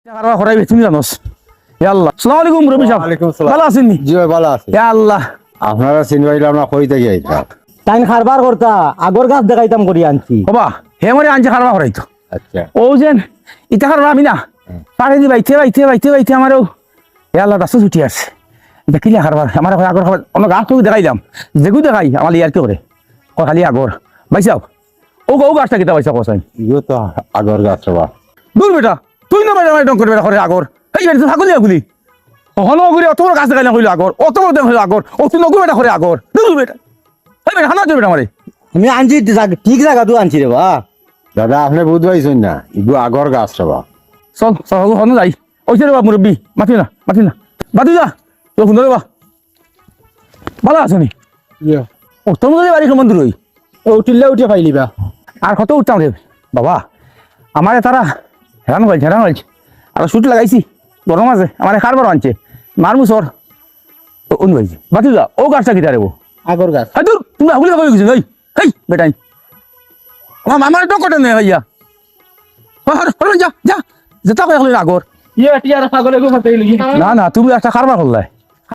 তুমি জানোস আল্লাহ সালাম আলাইকুম রবি সাহেব ওয়ালাইকুম সালাম। ভালো আছেন নি জি ভাই ভালো আছে। আল্লাহ আপনারা চিনবাইলাম না কই থেকে আইতা? তাই খারবার করতা আগর গাছ দেখাইতাম করি আনছি হবা হে মরে আনছে খারাপ হরাইতো আচ্ছা ও যেন ইটা খারাপ আমি না পারে দি বাইতে বাইতে বাইতে বাইতে আমারও হে আল্লাহ রাস্তা ছুটি আছে দেখিলে খারবার আমার আগর খাবার অন্য গাছ তো দেখাইলাম যেগু দেখাই আমার ইয়ার কি করে খালি আগর বাইসাও ও গাছটা কিতা বাইসা কসাই ইগো তো আগর গাছ বা দূর বেটা তুই না বেটা ডং করবে করে আগর এই বেটা ছাগলি আগুলি হন গুলি অত বড় গাছ দেখাই না হইলো আগর অত বড় দেখ হইলো আগর ও তুই নগু বেটা করে আগর দূর বেটা এই বেটা হানা বেটা আমারে আমি আনছি ঠিক জায়গা তো আনছি রে বা দাদা আপনি বুঝবাইছেন না ইগো আগর গাছ বা চল চল হন যাই ওইছে রে বা মুরব্বী মাতি না বাতি যা তো শুনো রে বা ভালো আছো নি ও তোমার বাড়ি কেমন দূর উঠিলে উঠে পাইলিবা আর কত উঠতাম রে বাবা আমারে তারা হেরান হয়েছে আর শুট লাগাইছি গরম আছে আমার খারবার আনছে মারমু সর অন্য হয়েছে বাতি যা ও গাছটা কিটা রেবো আগর গাছ হ্যাঁ দূর তুমি আগুলি খাবে গেছো এই এই বেটাই আমার তো কটে নেই ভাইয়া যা যা যেটা কয়ে আগর ইয়ে টিয়ার ছাগলে গো ফাটাই লাগি না তুমি একটা কারবার করলাই